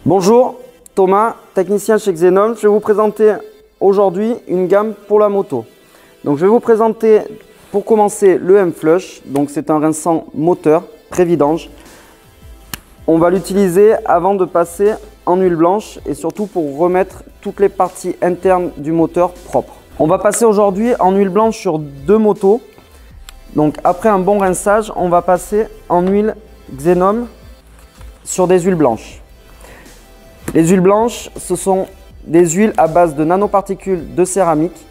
Bonjour, Thomas, technicien chez Xenon. Je vais vous présenter aujourd'hui une gamme pour la moto. Donc je vais vous présenter pour commencer le M-Flush. Donc c'est un rinçant moteur pré-vidange. On va l'utiliser avant de passer en huile blanche et surtout pour remettre toutes les parties internes du moteur propres. On va passer aujourd'hui en huile blanche sur deux motos. Donc après un bon rinçage, on va passer en huile Xenon sur des huiles blanches. Les huiles blanches, ce sont des huiles à base de nanoparticules de céramique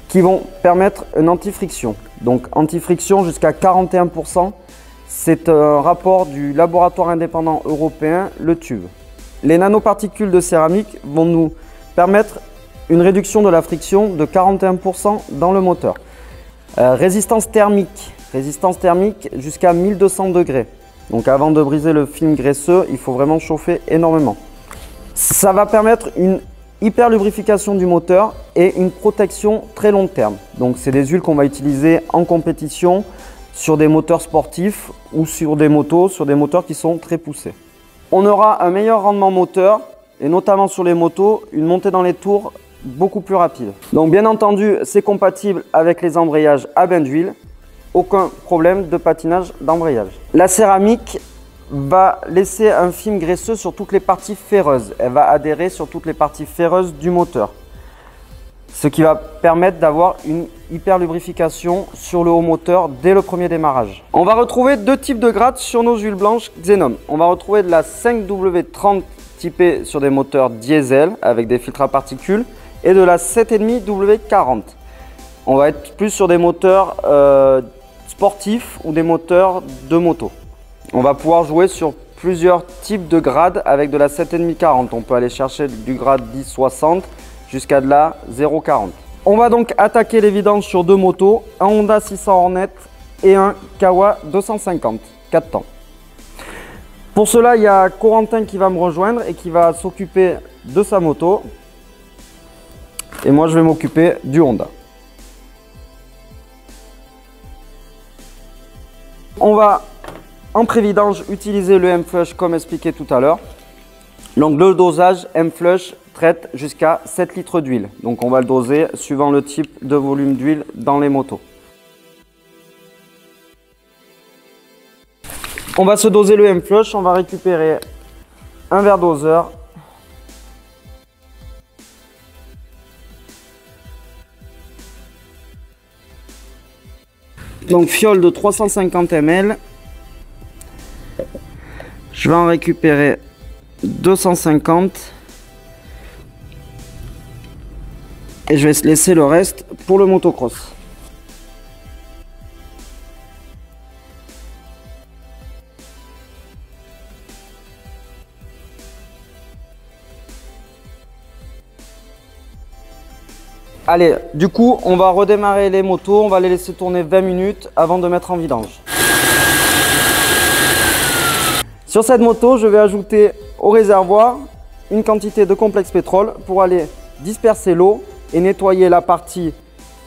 qui vont permettre une anti-friction. Donc anti-friction jusqu'à 41%. C'est un rapport du laboratoire indépendant européen, le TÜV. Les nanoparticules de céramique vont nous permettre une réduction de la friction de 41% dans le moteur. Résistance thermique jusqu'à 1200 degrés. Donc avant de briser le film graisseux, il faut vraiment chauffer énormément. Ça va permettre une hyper lubrification du moteur et une protection très long terme. Donc c'est des huiles qu'on va utiliser en compétition sur des moteurs sportifs ou sur des motos, sur des moteurs qui sont très poussés. On aura un meilleur rendement moteur et notamment sur les motos, une montée dans les tours beaucoup plus rapide. Donc bien entendu, c'est compatible avec les embrayages à bain d'huile. Aucun problème de patinage d'embrayage. La céramique va laisser un film graisseux sur toutes les parties ferreuses. Elle va adhérer sur toutes les parties ferreuses du moteur. Ce qui va permettre d'avoir une hyper lubrification sur le haut moteur dès le premier démarrage. On va retrouver deux types de grattes sur nos huiles blanches Xenon. On va retrouver de la 5W30 typée sur des moteurs diesel avec des filtres à particules et de la 7,5 W40. On va être plus sur des moteurs sportifs ou des moteurs de moto. On va pouvoir jouer sur plusieurs types de grades avec de la 7,5-40. On peut aller chercher du grade 10-60 jusqu'à de la 0,40. On va donc attaquer les vidanges sur deux motos, un Honda 600 Hornet et un Kawa 250, 4 temps. Pour cela, il y a Corentin qui va me rejoindre et qui va s'occuper de sa moto. Et moi, je vais m'occuper du Honda. On va en pré-vidange utiliser le M-Flush comme expliqué tout à l'heure. Donc le dosage M-Flush traite jusqu'à 7 litres d'huile. Donc on va le doser suivant le type de volume d'huile dans les motos. On va se doser le M-Flush, on va récupérer un verre doseur. Donc fiole de 350 ml. Je vais en récupérer 250 et je vais laisser le reste pour le motocross. Allez, du coup, on va redémarrer les motos, on va les laisser tourner 20 minutes avant de mettre en vidange. Sur cette moto, je vais ajouter au réservoir une quantité de complexe pétrole pour aller disperser l'eau et nettoyer la partie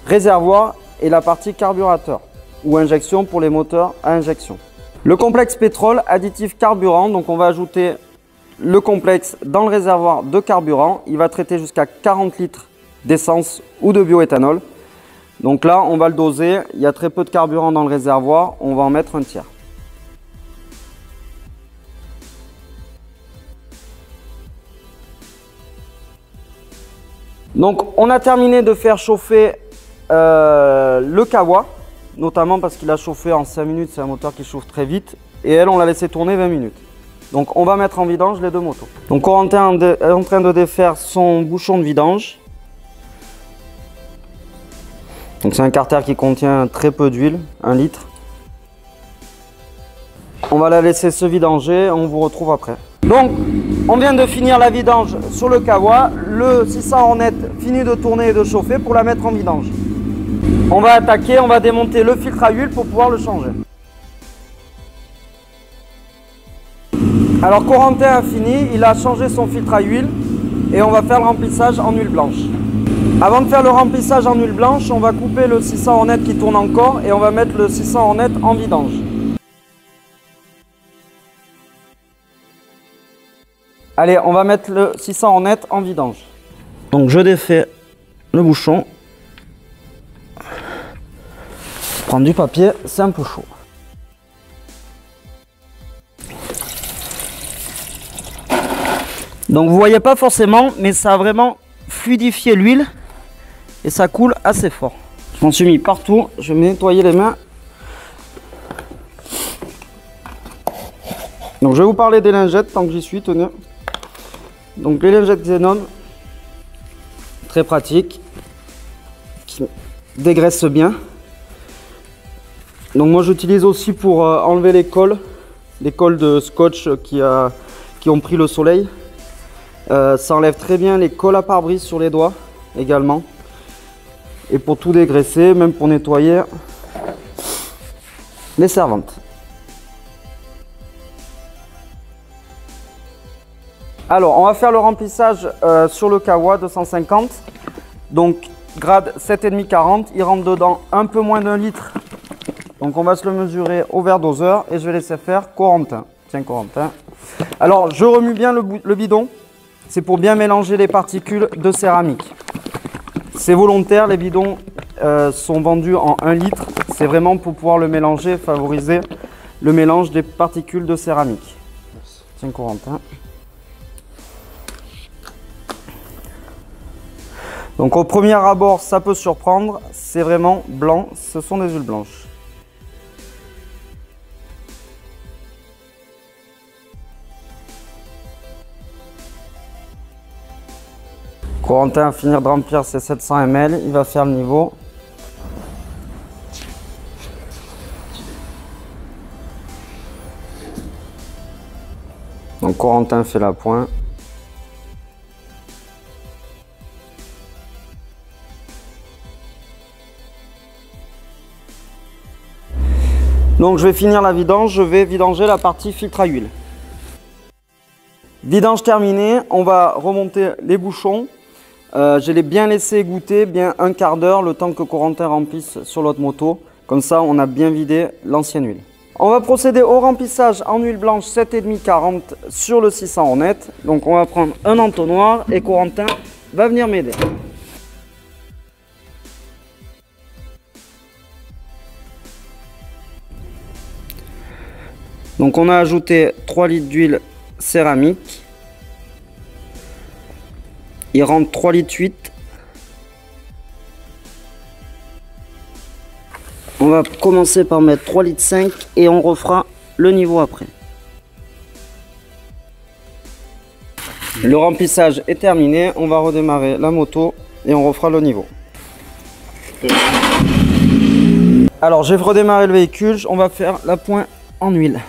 réservoir et la partie carburateur ou injection pour les moteurs à injection. Le complexe pétrole, additif carburant, donc on va ajouter le complexe dans le réservoir de carburant. Il va traiter jusqu'à 40 litres d'essence ou de bioéthanol. Donc là, on va le doser. Il y a très peu de carburant dans le réservoir, on va en mettre un tiers. Donc on a terminé de faire chauffer le Kawa, notamment parce qu'il a chauffé en 5 minutes, c'est un moteur qui chauffe très vite. Et elle, on l'a laissé tourner 20 minutes. Donc on va mettre en vidange les deux motos. Donc Corentin est en train de défaire son bouchon de vidange. Donc c'est un carter qui contient très peu d'huile, 1 litre. On va la laisser se vidanger, on vous retrouve après. Donc, on vient de finir la vidange sur le Kawa. Le 600 Hornet finit de tourner et de chauffer pour la mettre en vidange. On va attaquer, on va démonter le filtre à huile pour pouvoir le changer. Alors, Corentin a fini, il a changé son filtre à huile et on va faire le remplissage en huile blanche. Avant de faire le remplissage en huile blanche, on va couper le 600 Hornet qui tourne encore et on va mettre le 600 Hornet en vidange. Allez, on va mettre le 600 honnête en vidange. Donc je défais le bouchon. Prendre du papier, c'est un peu chaud. Donc vous voyez pas forcément, mais ça a vraiment fluidifié l'huile et ça coule assez fort. Je m'en suis mis partout, je vais me nettoyer les mains. Donc je vais vous parler des lingettes tant que j'y suis, tenez. Donc les lingettes Xenon, très pratiques, qui dégraissent bien. Donc moi j'utilise aussi pour enlever les cols de scotch qui ont pris le soleil. Ça enlève très bien les cols à pare-brise sur les doigts également. Et pour tout dégraisser, même pour nettoyer les servantes. Alors on va faire le remplissage sur le Kawa 250. Donc grade 7,5-40, il rentre dedans un peu moins d'1 litre. Donc on va se le mesurer au verre doseur et je vais laisser faire Corentin. Tiens Corentin. Alors je remue bien le bidon. C'est pour bien mélanger les particules de céramique. C'est volontaire, les bidons sont vendus en 1 litre. C'est vraiment pour pouvoir le mélanger, favoriser le mélange des particules de céramique. Tiens Corentin. Donc au premier abord, ça peut surprendre, c'est vraiment blanc, ce sont des huiles blanches. Corentin va finir de remplir ses 700 ml, il va faire le niveau. Donc Corentin fait la pointe. Donc je vais finir la vidange, je vais vidanger la partie filtre à huile. Vidange terminée, on va remonter les bouchons. Je l'ai bien laissé égoutter, bien un quart d'heure, le temps que Corentin remplisse sur l'autre moto. Comme ça, on a bien vidé l'ancienne huile. On va procéder au remplissage en huile blanche 7,5-40 sur le 600 honnête. Donc on va prendre un entonnoir et Corentin va venir m'aider. Donc on a ajouté 3 litres d'huile céramique. Il rentre 3 litres 8. On va commencer par mettre 3 litres 5 et on refera le niveau après. Le remplissage est terminé, on va redémarrer la moto et on refera le niveau. Alors j'ai redémarré le véhicule, on va faire la pointe en huile.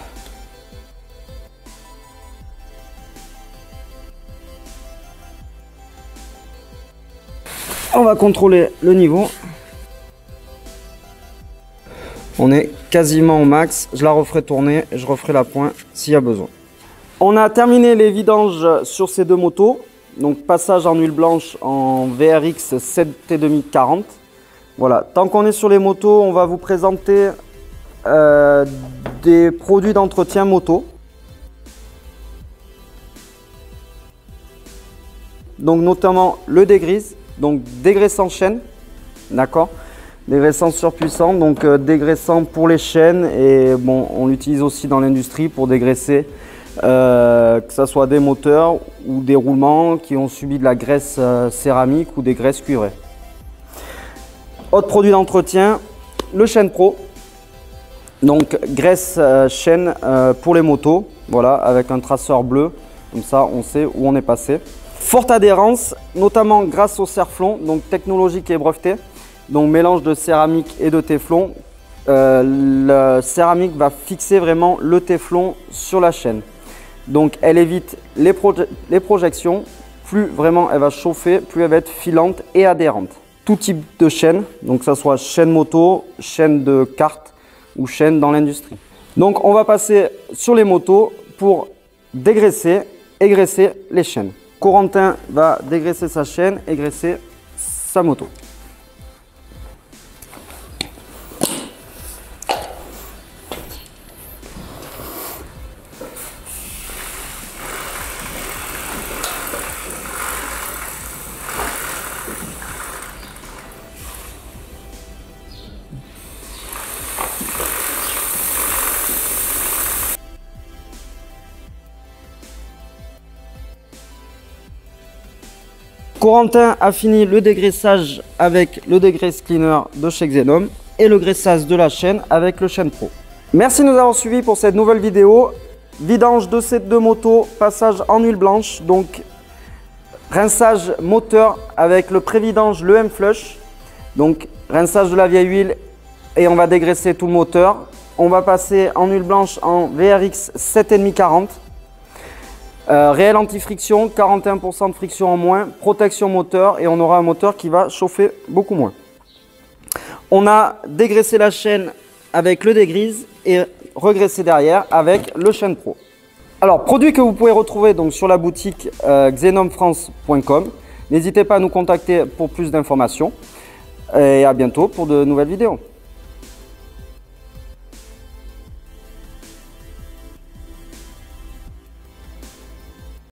On va contrôler le niveau. On est quasiment au max. Je la referai tourner et je referai la pointe s'il y a besoin. On a terminé les vidanges sur ces deux motos. Donc passage en huile blanche en VRX 7,5-40. Voilà. Tant qu'on est sur les motos, on va vous présenter des produits d'entretien moto. Donc notamment le dégrise. Donc dégraissant chaîne, d'accord, dégraissant surpuissant, donc dégraissant pour les chaînes et bon, on l'utilise aussi dans l'industrie pour dégraisser, que ce soit des moteurs ou des roulements qui ont subi de la graisse céramique ou des graisses cuivrées. Autre produit d'entretien, le Chaîne Pro, donc graisse chaîne pour les motos, voilà, avec un traceur bleu, comme ça on sait où on est passé. Forte adhérence, notamment grâce au Cerflon, donc technologie qui est brevetée, donc mélange de céramique et de téflon. Le céramique va fixer vraiment le téflon sur la chaîne. Donc elle évite les projections, plus vraiment elle va chauffer, plus elle va être filante et adhérente. Tout type de chaîne, donc que ce soit chaîne moto, chaîne de kart ou chaîne dans l'industrie. Donc on va passer sur les motos pour dégraisser et graisser les chaînes. Corentin va dégraisser sa chaîne et graisser sa moto. Corentin a fini le dégraissage avec le dégraisse cleaner de chez Xenom et le graissage de la chaîne avec le Chaîne Pro. Merci de nous avoir suivis pour cette nouvelle vidéo. Vidange de ces deux motos, passage en huile blanche, donc rinçage moteur avec le pré-vidange, le M-Flush. Donc rinçage de la vieille huile et on va dégraisser tout le moteur. On va passer en huile blanche en VRX 7,5-40. Réel anti-friction, 41% de friction en moins, protection moteur et on aura un moteur qui va chauffer beaucoup moins. On a dégraissé la chaîne avec le dégrise et regraissé derrière avec le Chaîne Pro. Alors, produit que vous pouvez retrouver donc sur la boutique xenomfrance.com. N'hésitez pas à nous contacter pour plus d'informations et à bientôt pour de nouvelles vidéos.